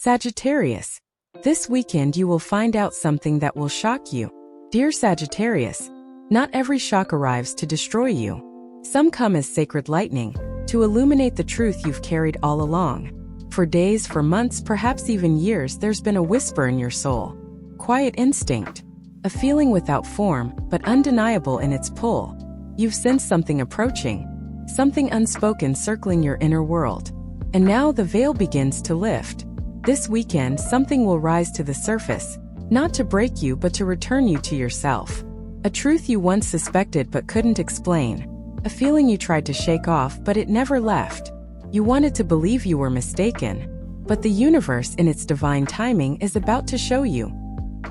Sagittarius, this weekend you will find out something that will shock you. Dear Sagittarius, not every shock arrives to destroy you. Some come as sacred lightning, to illuminate the truth you've carried all along. For days, for months, perhaps even years, there's been a whisper in your soul. Quiet instinct. A feeling without form, but undeniable in its pull. You've sensed something approaching. Something unspoken circling your inner world. And now the veil begins to lift. This weekend, something will rise to the surface, not to break you but to return you to yourself. A truth you once suspected but couldn't explain. A feeling you tried to shake off but it never left. You wanted to believe you were mistaken. But the universe in its divine timing is about to show you.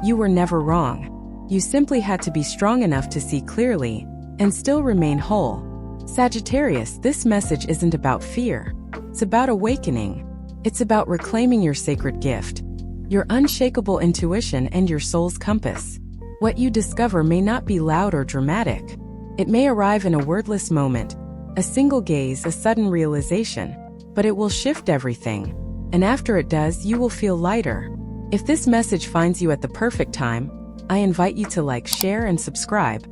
You were never wrong. You simply had to be strong enough to see clearly, and still remain whole. Sagittarius, this message isn't about fear. It's about awakening. It's about reclaiming your sacred gift, your unshakable intuition and your soul's compass. What you discover may not be loud or dramatic. It may arrive in a wordless moment, a single gaze, a sudden realization, but it will shift everything. And after it does, you will feel lighter. If this message finds you at the perfect time, I invite you to like, share, and subscribe.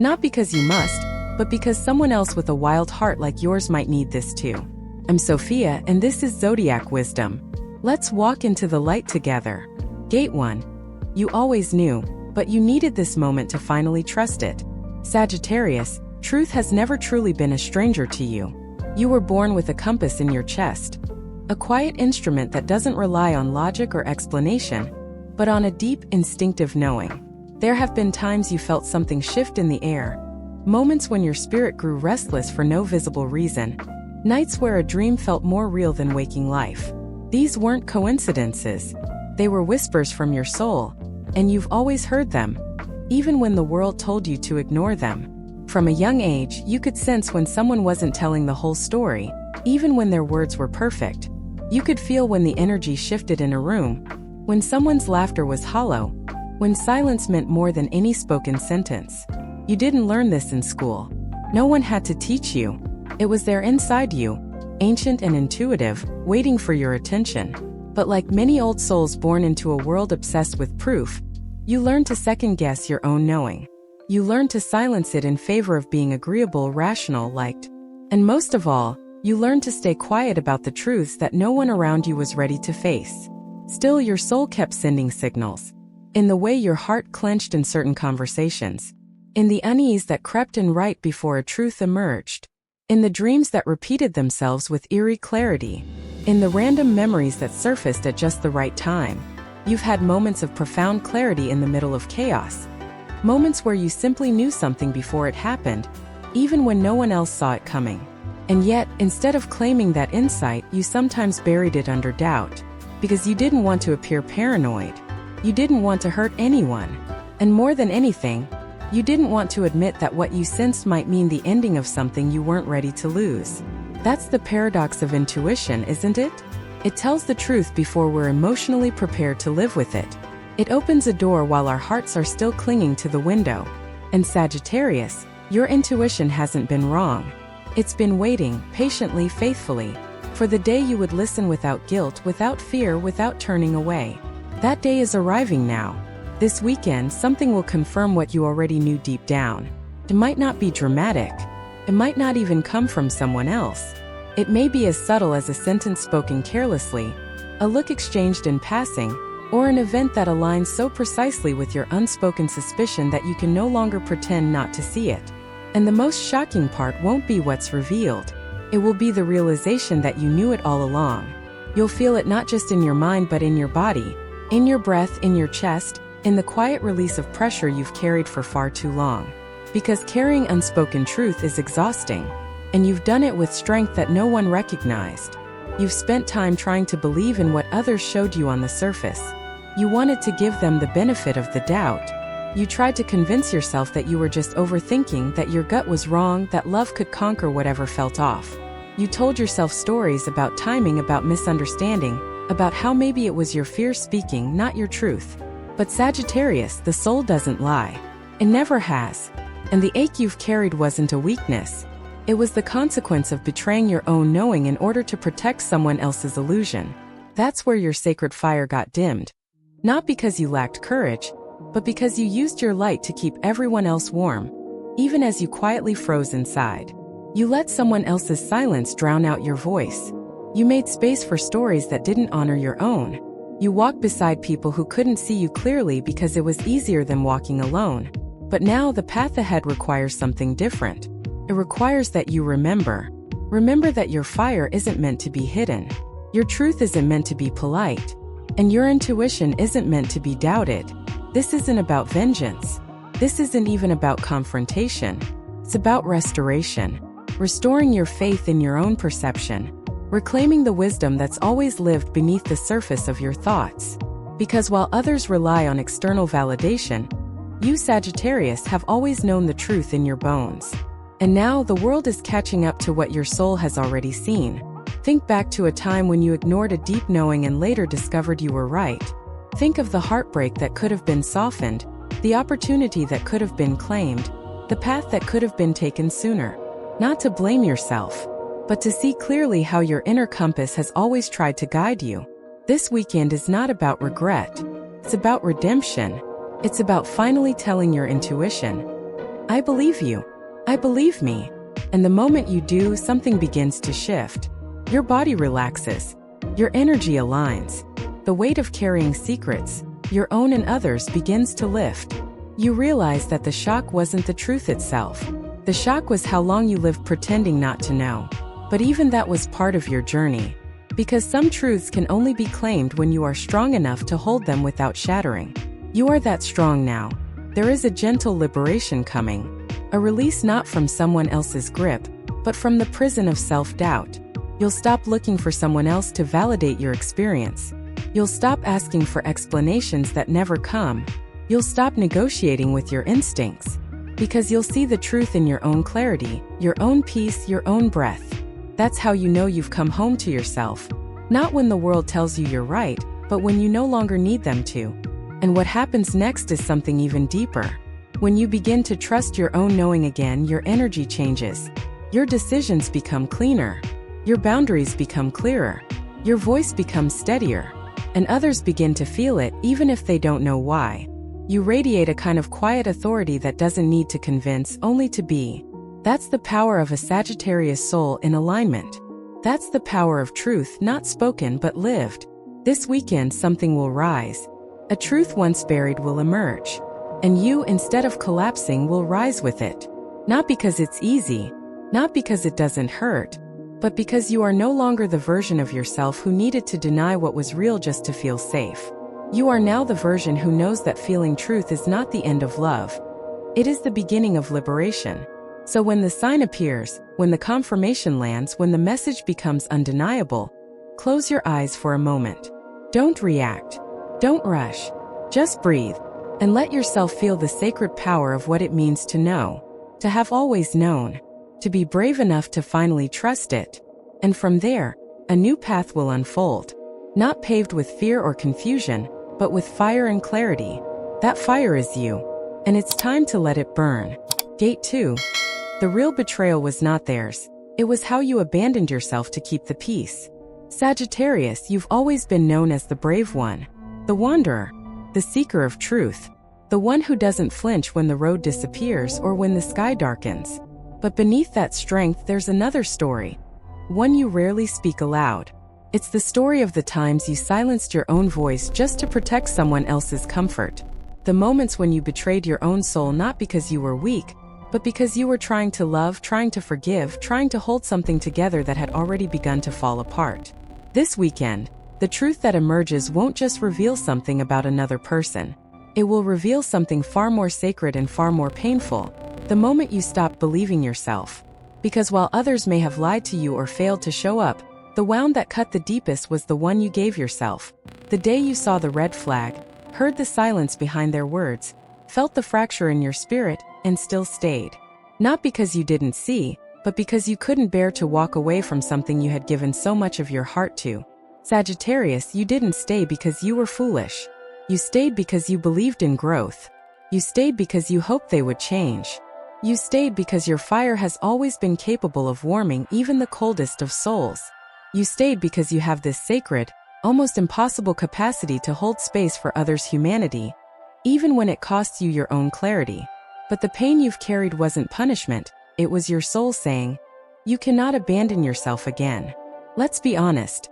Not because you must, but because someone else with a wild heart like yours might need this too. I'm Sophia, and this is Zodiac Wisdom. Let's walk into the light together. Gate 1. You always knew, but you needed this moment to finally trust it. Sagittarius, truth has never truly been a stranger to you. You were born with a compass in your chest. A quiet instrument that doesn't rely on logic or explanation, but on a deep, instinctive knowing. There have been times you felt something shift in the air. Moments when your spirit grew restless for no visible reason. Nights where a dream felt more real than waking life. These weren't coincidences. They were whispers from your soul, and you've always heard them, even when the world told you to ignore them. From a young age, you could sense when someone wasn't telling the whole story, even when their words were perfect. You could feel when the energy shifted in a room, when someone's laughter was hollow, when silence meant more than any spoken sentence. You didn't learn this in school. No one had to teach you. It was there inside you, ancient and intuitive, waiting for your attention. But like many old souls born into a world obsessed with proof, you learned to second-guess your own knowing. You learned to silence it in favor of being agreeable, rational, liked. And most of all, you learned to stay quiet about the truths that no one around you was ready to face. Still, your soul kept sending signals. In the way your heart clenched in certain conversations. In the unease that crept in right before a truth emerged. In the dreams that repeated themselves with eerie clarity. In the random memories that surfaced at just the right time. You've had moments of profound clarity in the middle of chaos. Moments where you simply knew something before it happened, even when no one else saw it coming. And yet, instead of claiming that insight, you sometimes buried it under doubt. Because you didn't want to appear paranoid. You didn't want to hurt anyone. And more than anything, you didn't want to admit that what you sensed might mean the ending of something you weren't ready to lose. That's the paradox of intuition, isn't it? It tells the truth before we're emotionally prepared to live with it. It opens a door while our hearts are still clinging to the window. And Sagittarius, your intuition hasn't been wrong. It's been waiting, patiently, faithfully, for the day you would listen without guilt, without fear, without turning away. That day is arriving now. This weekend, something will confirm what you already knew deep down. It might not be dramatic. It might not even come from someone else. It may be as subtle as a sentence spoken carelessly, a look exchanged in passing, or an event that aligns so precisely with your unspoken suspicion that you can no longer pretend not to see it. And the most shocking part won't be what's revealed. It will be the realization that you knew it all along. You'll feel it not just in your mind but in your body, in your breath, in your chest, in the quiet release of pressure you've carried for far too long. Because carrying unspoken truth is exhausting. And you've done it with strength that no one recognized. You've spent time trying to believe in what others showed you on the surface. You wanted to give them the benefit of the doubt. You tried to convince yourself that you were just overthinking, that your gut was wrong, that love could conquer whatever felt off. You told yourself stories about timing, about misunderstanding, about how maybe it was your fear speaking, not your truth. But Sagittarius, the soul doesn't lie. It never has. And the ache you've carried wasn't a weakness. It was the consequence of betraying your own knowing in order to protect someone else's illusion. That's where your sacred fire got dimmed. Not because you lacked courage, but because you used your light to keep everyone else warm, even as you quietly froze inside. You let someone else's silence drown out your voice. You made space for stories that didn't honor your own. You walked beside people who couldn't see you clearly because it was easier than walking alone. But now the path ahead requires something different. It requires that you remember. Remember that your fire isn't meant to be hidden. Your truth isn't meant to be polite. And your intuition isn't meant to be doubted. This isn't about vengeance. This isn't even about confrontation. It's about restoration. Restoring your faith in your own perception. Reclaiming the wisdom that's always lived beneath the surface of your thoughts. Because while others rely on external validation, you, Sagittarius, have always known the truth in your bones. And now the world is catching up to what your soul has already seen. Think back to a time when you ignored a deep knowing and later discovered you were right. Think of the heartbreak that could have been softened, the opportunity that could have been claimed, the path that could have been taken sooner. Not to blame yourself, but to see clearly how your inner compass has always tried to guide you. This weekend is not about regret. It's about redemption. It's about finally telling your intuition, I believe you. I believe me. And the moment you do, something begins to shift. Your body relaxes. Your energy aligns. The weight of carrying secrets, your own and others, begins to lift. You realize that the shock wasn't the truth itself. The shock was how long you lived pretending not to know. But even that was part of your journey. Because some truths can only be claimed when you are strong enough to hold them without shattering. You are that strong now. There is a gentle liberation coming. A release not from someone else's grip, but from the prison of self-doubt. You'll stop looking for someone else to validate your experience. You'll stop asking for explanations that never come. You'll stop negotiating with your instincts. Because you'll see the truth in your own clarity, your own peace, your own breath. That's how you know you've come home to yourself. Not when the world tells you you're right, but when you no longer need them to. And what happens next is something even deeper. When you begin to trust your own knowing again, your energy changes. Your decisions become cleaner. Your boundaries become clearer. Your voice becomes steadier. And others begin to feel it, even if they don't know why. You radiate a kind of quiet authority that doesn't need to convince, only to be. That's the power of a Sagittarius soul in alignment. That's the power of truth, not spoken but lived. This weekend something will rise. A truth once buried will emerge. And you, instead of collapsing, will rise with it. Not because it's easy, not because it doesn't hurt, but because you are no longer the version of yourself who needed to deny what was real just to feel safe. You are now the version who knows that feeling truth is not the end of love. It is the beginning of liberation. So when the sign appears, when the confirmation lands, when the message becomes undeniable, close your eyes for a moment. Don't react. Don't rush. Just breathe. And let yourself feel the sacred power of what it means to know. To have always known. To be brave enough to finally trust it. And from there, a new path will unfold. Not paved with fear or confusion, but with fire and clarity. That fire is you. And it's time to let it burn. Gate 2. The real betrayal was not theirs. It was how you abandoned yourself to keep the peace. Sagittarius, you've always been known as the brave one. The wanderer. The seeker of truth. The one who doesn't flinch when the road disappears or when the sky darkens. But beneath that strength there's another story. One you rarely speak aloud. It's the story of the times you silenced your own voice just to protect someone else's comfort. The moments when you betrayed your own soul not because you were weak, but because you were trying to love, trying to forgive, trying to hold something together that had already begun to fall apart. This weekend, the truth that emerges won't just reveal something about another person. It will reveal something far more sacred and far more painful. The moment you stop believing yourself. Because while others may have lied to you or failed to show up, the wound that cut the deepest was the one you gave yourself. The day you saw the red flag, heard the silence behind their words, felt the fracture in your spirit, and still stayed. Not because you didn't see, but because you couldn't bear to walk away from something you had given so much of your heart to. Sagittarius, you didn't stay because you were foolish. You stayed because you believed in growth. You stayed because you hoped they would change. You stayed because your fire has always been capable of warming even the coldest of souls. You stayed because you have this sacred, almost impossible capacity to hold space for others' humanity, even when it costs you your own clarity. But the pain you've carried wasn't punishment, it was your soul saying, you cannot abandon yourself again. Let's be honest.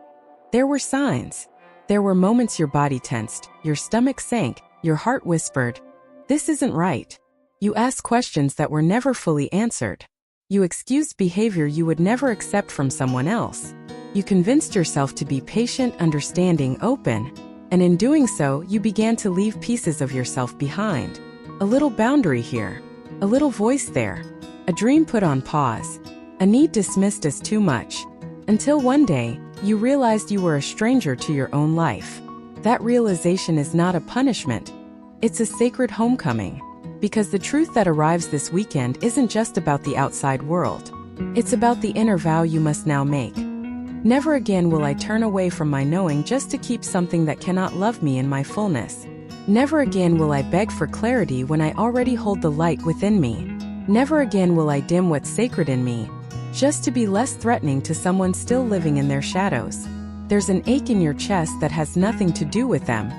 There were signs. There were moments your body tensed, your stomach sank, your heart whispered, this isn't right. You asked questions that were never fully answered. You excused behavior you would never accept from someone else. You convinced yourself to be patient, understanding, open, and in doing so, you began to leave pieces of yourself behind. A little boundary here, a little voice there, a dream put on pause, a need dismissed as too much, until one day, you realized you were a stranger to your own life. That realization is not a punishment. It's a sacred homecoming. Because the truth that arrives this weekend isn't just about the outside world. It's about the inner vow you must now make. Never again will I turn away from my knowing just to keep something that cannot love me in my fullness. Never again will I beg for clarity when I already hold the light within me. Never again will I dim what's sacred in me, just to be less threatening to someone still living in their shadows. There's an ache in your chest that has nothing to do with them.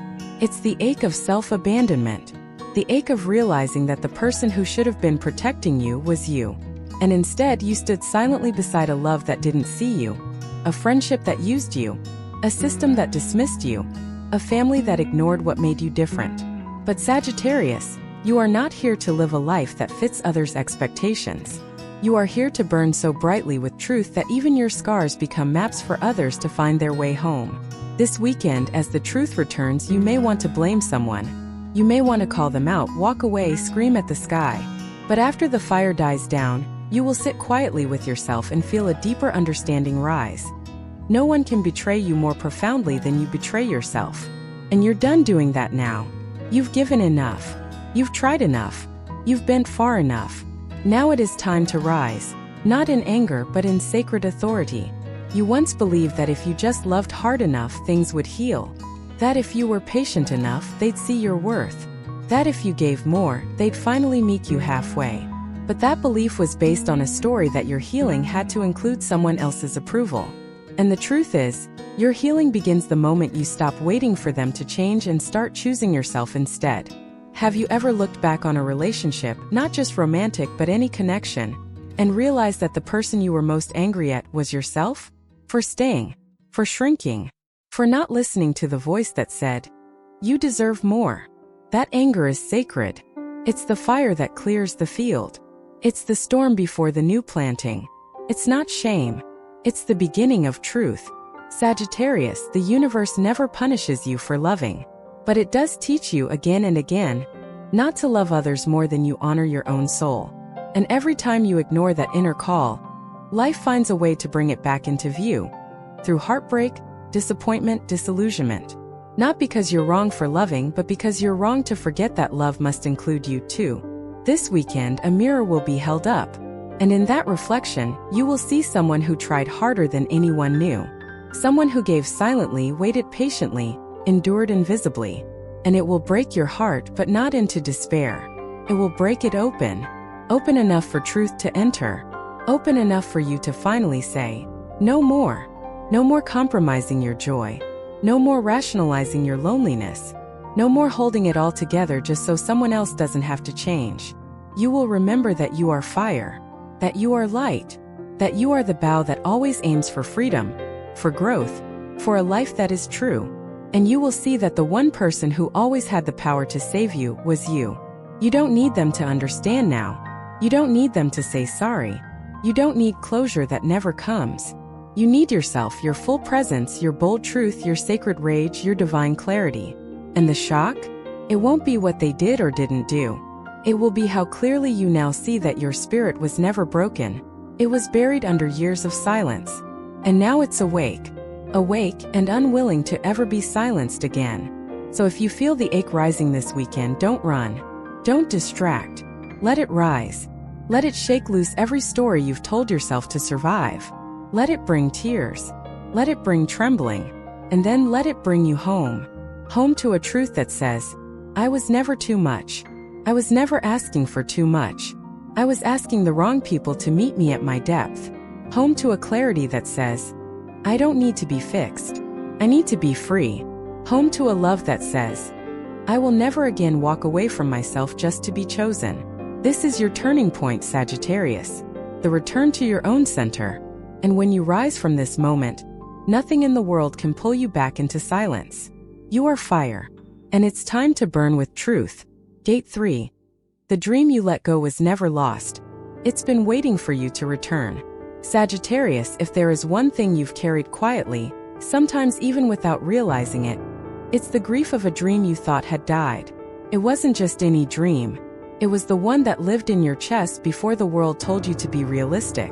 It's the ache of self-abandonment. The ache of realizing that the person who should have been protecting you was you. And instead you stood silently beside a love that didn't see you, a friendship that used you, a system that dismissed you, a family that ignored what made you different. But Sagittarius, you are not here to live a life that fits others' expectations. You are here to burn so brightly with truth that even your scars become maps for others to find their way home. This weekend, as the truth returns, you may want to blame someone. You may want to call them out, walk away, scream at the sky. But after the fire dies down, you will sit quietly with yourself and feel a deeper understanding rise. No one can betray you more profoundly than you betray yourself. And you're done doing that now. You've given enough. You've tried enough. You've bent far enough. Now it is time to rise, not in anger but in sacred authority. You once believed that if you just loved hard enough, things would heal. That if you were patient enough, they'd see your worth. That if you gave more, they'd finally meet you halfway. But that belief was based on a story that your healing had to include someone else's approval. And the truth is, your healing begins the moment you stop waiting for them to change and start choosing yourself instead. Have you ever looked back on a relationship, not just romantic but any connection, and realized that the person you were most angry at was yourself? For staying, for shrinking, for not listening to the voice that said, you deserve more. That anger is sacred. It's the fire that clears the field. It's the storm before the new planting. It's not shame. It's the beginning of truth. Sagittarius, the universe never punishes you for loving. But it does teach you again and again, not to love others more than you honor your own soul. And every time you ignore that inner call, life finds a way to bring it back into view. Through heartbreak, disappointment, disillusionment. Not because you're wrong for loving, but because you're wrong to forget that love must include you too. This weekend, a mirror will be held up. And in that reflection, you will see someone who tried harder than anyone knew. Someone who gave silently, waited patiently, endured invisibly. And it will break your heart, but not into despair. It will break it open. Open enough for truth to enter. Open enough for you to finally say, no more. No more compromising your joy. No more rationalizing your loneliness. No more holding it all together just so someone else doesn't have to change. You will remember that you are fire, that you are light, that you are the bow that always aims for freedom, for growth, for a life that is true. And you will see that the one person who always had the power to save you was you. You don't need them to understand now. You don't need them to say sorry. You don't need closure that never comes. You need yourself, your full presence, your bold truth, your sacred rage, your divine clarity. And the shock? It won't be what they did or didn't do. It will be how clearly you now see that your spirit was never broken. It was buried under years of silence. And now it's awake. Awake and unwilling to ever be silenced again. So if you feel the ache rising this weekend, don't run. Don't distract. Let it rise. Let it shake loose every story you've told yourself to survive. Let it bring tears. Let it bring trembling. And then let it bring you home. Home to a truth that says, I was never too much. I was never asking for too much. I was asking the wrong people to meet me at my depth. Home to a clarity that says, I don't need to be fixed. I need to be free. Home to a love that says, I will never again walk away from myself just to be chosen. This is your turning point, Sagittarius. The return to your own center. And when you rise from this moment, nothing in the world can pull you back into silence. You are fire. And it's time to burn with truth. Gate 3. The dream you let go was never lost. It's been waiting for you to return. Sagittarius, if there is one thing you've carried quietly, sometimes even without realizing it, it's the grief of a dream you thought had died. It wasn't just any dream. It was the one that lived in your chest before the world told you to be realistic.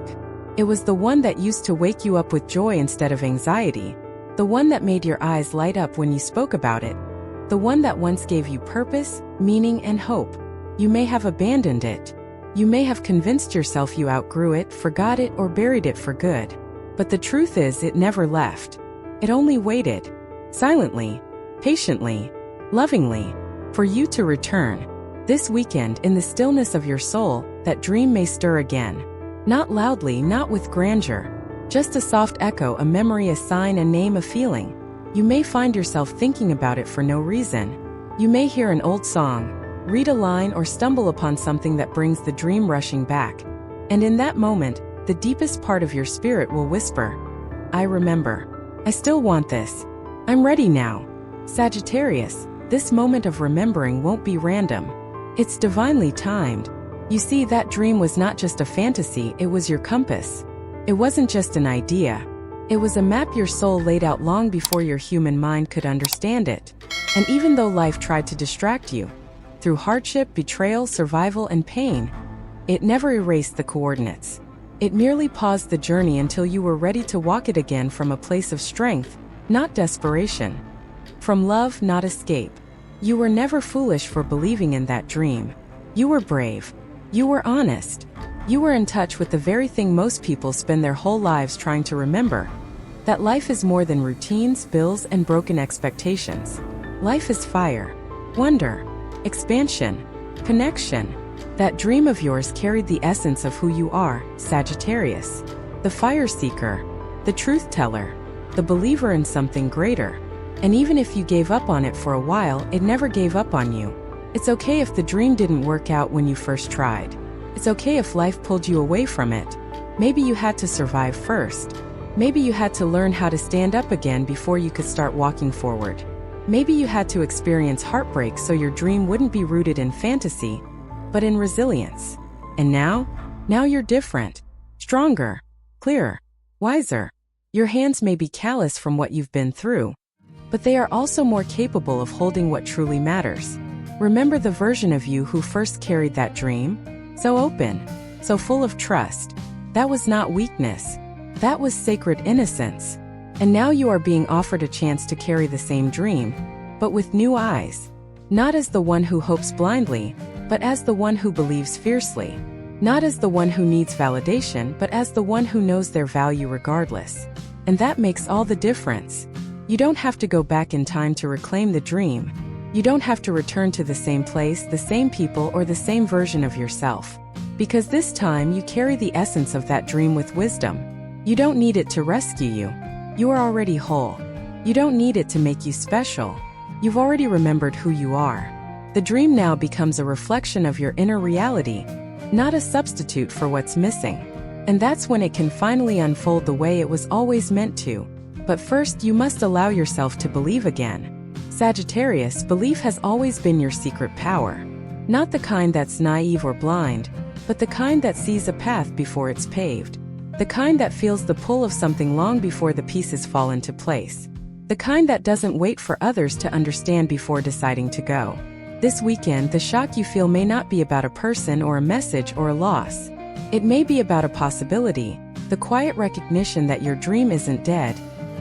It was the one that used to wake you up with joy instead of anxiety. The one that made your eyes light up when you spoke about it. The one that once gave you purpose, meaning, and hope. You may have abandoned it. You may have convinced yourself you outgrew it, forgot it, or buried it for good. But the truth is, it never left. It only waited, silently, patiently, lovingly, for you to return. This weekend, in the stillness of your soul, that dream may stir again. Not loudly, not with grandeur. Just a soft echo, a memory, a sign, a name, a feeling. You may find yourself thinking about it for no reason. You may hear an old song, read a line, or stumble upon something that brings the dream rushing back. And in that moment, the deepest part of your spirit will whisper, I remember. I still want this. I'm ready now. Sagittarius, this moment of remembering won't be random. It's divinely timed. You see, that dream was not just a fantasy, it was your compass. It wasn't just an idea. It was a map your soul laid out long before your human mind could understand it. And even though life tried to distract you, through hardship, betrayal, survival, and pain, it never erased the coordinates. It merely paused the journey until you were ready to walk it again from a place of strength, not desperation. From love, not escape. You were never foolish for believing in that dream. You were brave. You were honest. You were in touch with the very thing most people spend their whole lives trying to remember. That life is more than routines, bills, and broken expectations. Life is fire, wonder, expansion, connection. That dream of yours carried the essence of who you are, Sagittarius. The fire seeker, the truth teller, the believer in something greater. And even if you gave up on it for a while, it never gave up on you. It's okay if the dream didn't work out when you first tried. It's okay if life pulled you away from it. Maybe you had to survive first. Maybe you had to learn how to stand up again before you could start walking forward. Maybe you had to experience heartbreak so your dream wouldn't be rooted in fantasy, but in resilience. And now you're different, stronger, clearer, wiser. Your hands may be callous from what you've been through, but they are also more capable of holding what truly matters. Remember the version of you who first carried that dream? So open, so full of trust. That was not weakness. That was sacred innocence. And now you are being offered a chance to carry the same dream, but with new eyes. Not as the one who hopes blindly, but as the one who believes fiercely. Not as the one who needs validation, but as the one who knows their value regardless. And that makes all the difference. You don't have to go back in time to reclaim the dream. You don't have to return to the same place, the same people, or the same version of yourself. Because this time you carry the essence of that dream with wisdom. You don't need it to rescue you. You are already whole. You don't need it to make you special. You've already remembered who you are. The dream now becomes a reflection of your inner reality, not a substitute for what's missing. And that's when it can finally unfold the way it was always meant to. But first, you must allow yourself to believe again. Sagittarius, belief has always been your secret power. Not the kind that's naive or blind, but the kind that sees a path before it's paved. The kind that feels the pull of something long before the pieces fall into place. The kind that doesn't wait for others to understand before deciding to go. This weekend, the shock you feel may not be about a person or a message or a loss. It may be about a possibility, the quiet recognition that your dream isn't dead,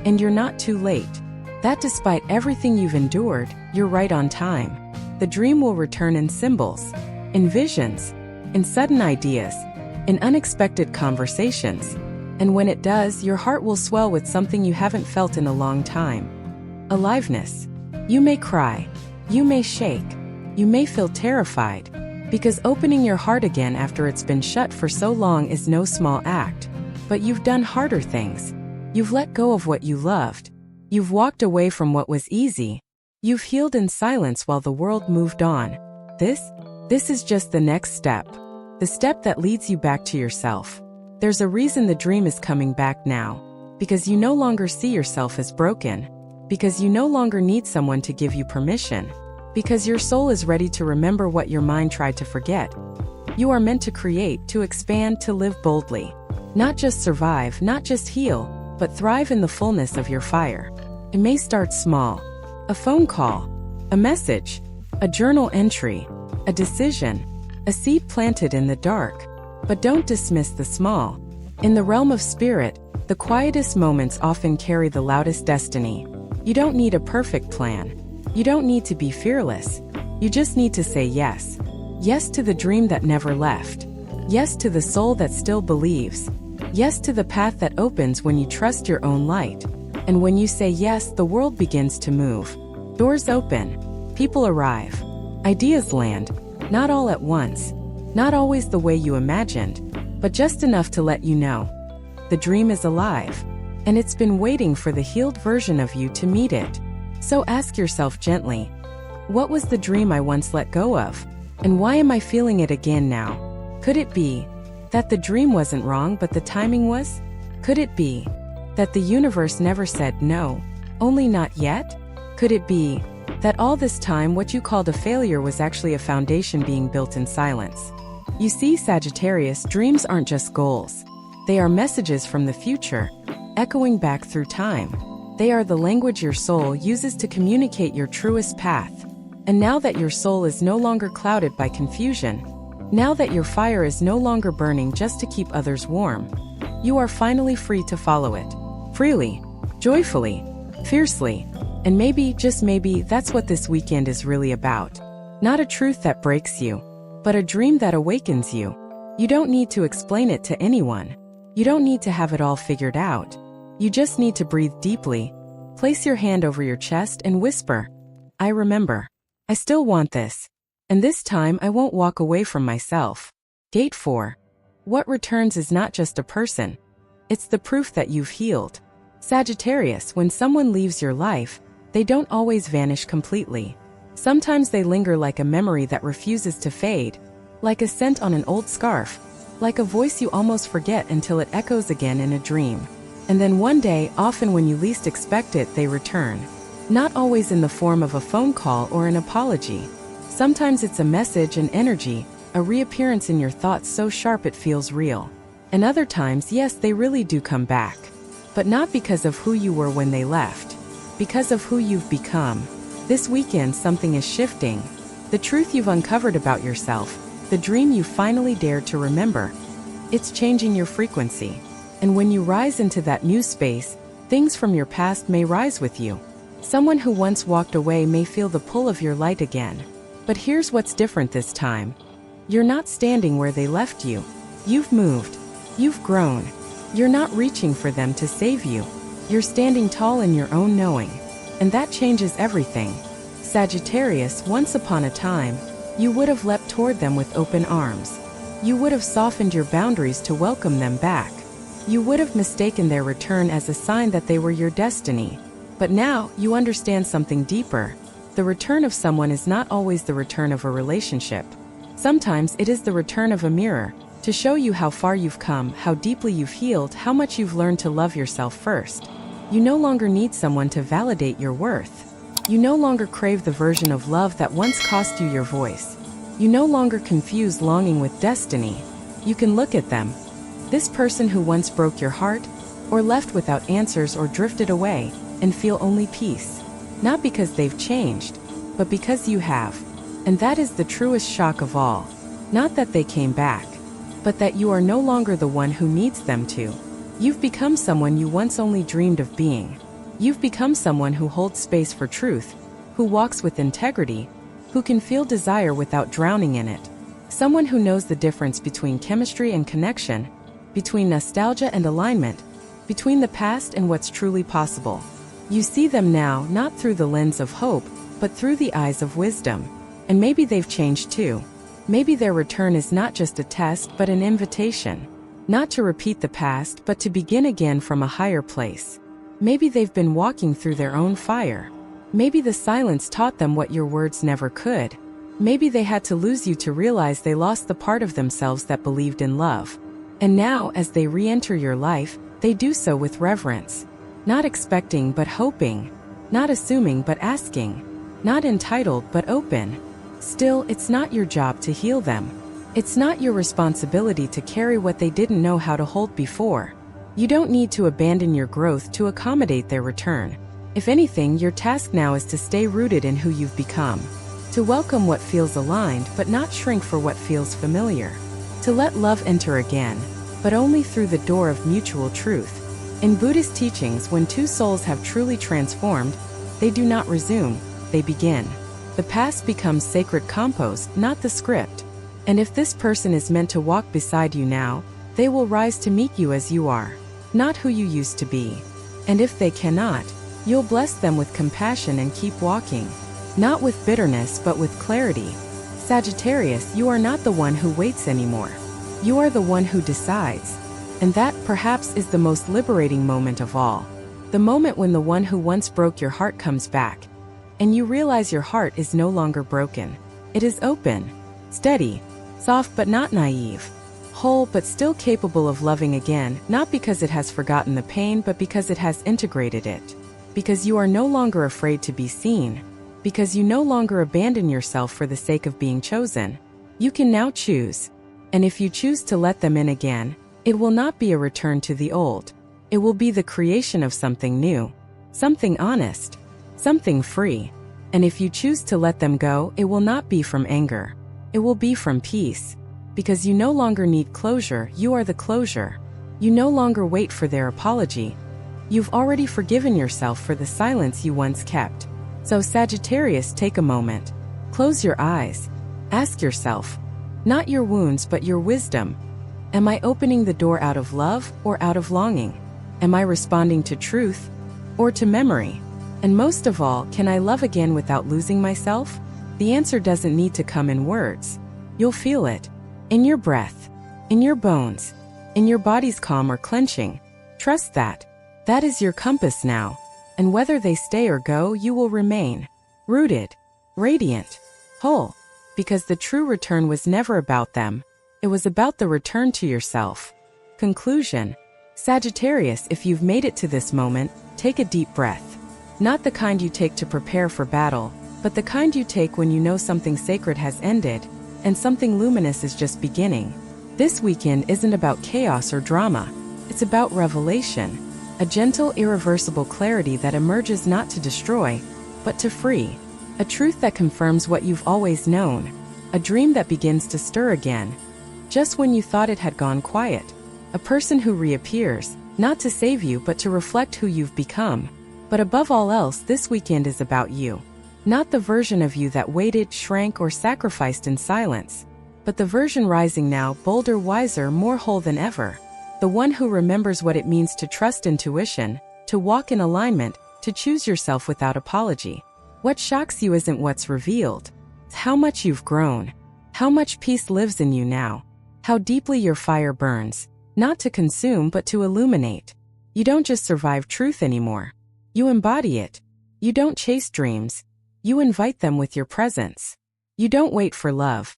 and you're not too late. That despite everything you've endured, you're right on time. The dream will return in symbols, in visions, in sudden ideas, in unexpected conversations. And when it does, your heart will swell with something you haven't felt in a long time. Aliveness. You may cry. You may shake. You may feel terrified. Because opening your heart again after it's been shut for so long is no small act. But you've done harder things. You've let go of what you loved. You've walked away from what was easy. You've healed in silence while the world moved on. This is just the next step. The step that leads you back to yourself. There's a reason the dream is coming back now. Because you no longer see yourself as broken. Because you no longer need someone to give you permission. Because your soul is ready to remember what your mind tried to forget. You are meant to create, to expand, to live boldly. Not just survive, not just heal, but thrive in the fullness of your fire. It may start small. A phone call, a message, a journal entry, a decision, a seed planted in the dark. But don't dismiss the small. In the realm of spirit, the quietest moments often carry the loudest destiny. You don't need a perfect plan. You don't need to be fearless. You just need to say yes. Yes to the dream that never left. Yes to the soul that still believes. Yes to the path that opens when you trust your own light. And when you say yes, the world begins to move. Doors open. People arrive. Ideas land. Not all at once. Not always the way you imagined, but just enough to let you know. The dream is alive. And it's been waiting for the healed version of you to meet it. So ask yourself gently, what was the dream I once let go of? And why am I feeling it again now? Could it be that the dream wasn't wrong but the timing was? Could it be that the universe never said no, only not yet? Could it be that all this time what you called a failure was actually a foundation being built in silence? You see, Sagittarius, dreams aren't just goals. They are messages from the future, echoing back through time. They are the language your soul uses to communicate your truest path. And now that your soul is no longer clouded by confusion, now that your fire is no longer burning just to keep others warm, you are finally free to follow it. Freely, joyfully, fiercely. And maybe, just maybe, that's what this weekend is really about. Not a truth that breaks you, but a dream that awakens you. You don't need to explain it to anyone. You don't need to have it all figured out. You just need to breathe deeply, place your hand over your chest and whisper, I remember. I still want this. And this time I won't walk away from myself. Gate 4. What returns is not just a person. It's the proof that you've healed. Sagittarius, when someone leaves your life, they don't always vanish completely. Sometimes they linger like a memory that refuses to fade, like a scent on an old scarf, like a voice you almost forget until it echoes again in a dream. And then one day, often when you least expect it, they return. Not always in the form of a phone call or an apology. Sometimes it's a message, an energy, a reappearance in your thoughts so sharp it feels real. And other times, yes, they really do come back. But not because of who you were when they left. Because of who you've become. This weekend something is shifting. The truth you've uncovered about yourself, the dream you finally dared to remember. It's changing your frequency. And when you rise into that new space, things from your past may rise with you. Someone who once walked away may feel the pull of your light again. But here's what's different this time. You're not standing where they left you. You've moved. You've grown. You're not reaching for them to save you. You're standing tall in your own knowing. And that changes everything. Sagittarius, once upon a time, you would have leapt toward them with open arms. You would have softened your boundaries to welcome them back. You would have mistaken their return as a sign that they were your destiny. But now, you understand something deeper. The return of someone is not always the return of a relationship. Sometimes it is the return of a mirror, to show you how far you've come, how deeply you've healed, how much you've learned to love yourself first. You no longer need someone to validate your worth. You no longer crave the version of love that once cost you your voice. You no longer confuse longing with destiny. You can look at them. This person who once broke your heart, or left without answers or drifted away, and feel only peace. Not because they've changed, but because you have. And that is the truest shock of all. Not that they came back, but that you are no longer the one who needs them to. You've become someone you once only dreamed of being. You've become someone who holds space for truth, who walks with integrity, who can feel desire without drowning in it. Someone who knows the difference between chemistry and connection, between nostalgia and alignment, between the past and what's truly possible. You see them now not through the lens of hope, but through the eyes of wisdom. And maybe they've changed too. Maybe their return is not just a test but an invitation. Not to repeat the past but to begin again from a higher place. Maybe they've been walking through their own fire. Maybe the silence taught them what your words never could. Maybe they had to lose you to realize they lost the part of themselves that believed in love. And now, as they re-enter your life, they do so with reverence. Not expecting but hoping. Not assuming but asking. Not entitled but open. Still, it's not your job to heal them. It's not your responsibility to carry what they didn't know how to hold before. You don't need to abandon your growth to accommodate their return. If anything, your task now is to stay rooted in who you've become. To welcome what feels aligned but not shrink for what feels familiar. To let love enter again, but only through the door of mutual truth. In Buddhist teachings, when two souls have truly transformed, they do not resume, they begin. The past becomes sacred compost, not the script. And if this person is meant to walk beside you now, they will rise to meet you as you are, not who you used to be. And if they cannot, you'll bless them with compassion and keep walking. Not with bitterness but with clarity. Sagittarius, you are not the one who waits anymore. You are the one who decides. And that, perhaps, is the most liberating moment of all. The moment when the one who once broke your heart comes back. And you realize your heart is no longer broken. It is open, steady, soft but not naive. Whole but still capable of loving again, not because it has forgotten the pain but because it has integrated it. Because you are no longer afraid to be seen. Because you no longer abandon yourself for the sake of being chosen. You can now choose. And if you choose to let them in again, it will not be a return to the old. It will be the creation of something new. Something honest. Something free. And if you choose to let them go, it will not be from anger. It will be from peace. Because you no longer need closure, you are the closure. You no longer wait for their apology. You've already forgiven yourself for the silence you once kept. So Sagittarius, take a moment. Close your eyes. Ask yourself, not your wounds but your wisdom. Am I opening the door out of love or out of longing? Am I responding to truth or to memory? And most of all, can I love again without losing myself? The answer doesn't need to come in words. You'll feel it. In your breath. In your bones. In your body's calm or clenching. Trust that. That is your compass now. And whether they stay or go, you will remain. Rooted. Radiant. Whole. Because the true return was never about them. It was about the return to yourself. Conclusion. Sagittarius, if you've made it to this moment, take a deep breath. Not the kind you take to prepare for battle, but the kind you take when you know something sacred has ended, and something luminous is just beginning. This weekend isn't about chaos or drama. It's about revelation. A gentle, irreversible clarity that emerges not to destroy, but to free. A truth that confirms what you've always known. A dream that begins to stir again. Just when you thought it had gone quiet. A person who reappears, not to save you but to reflect who you've become. But above all else, this weekend is about you. Not the version of you that waited, shrank, or sacrificed in silence. But the version rising now, bolder, wiser, more whole than ever. The one who remembers what it means to trust intuition, to walk in alignment, to choose yourself without apology. What shocks you isn't what's revealed. It's how much you've grown. How much peace lives in you now. How deeply your fire burns. Not to consume but to illuminate. You don't just survive truth anymore. You embody it. You don't chase dreams. You invite them with your presence. You don't wait for love.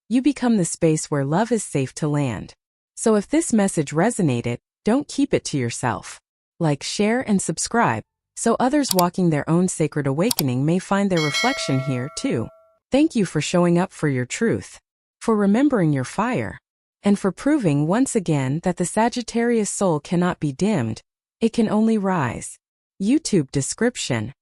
You become the space where love is safe to land. So if this message resonated, don't keep it to yourself. Like, share, and subscribe, so others walking their own sacred awakening may find their reflection here too. Thank you for showing up for your truth, for remembering your fire, and for proving once again that the Sagittarius soul cannot be dimmed, it can only rise. YouTube description.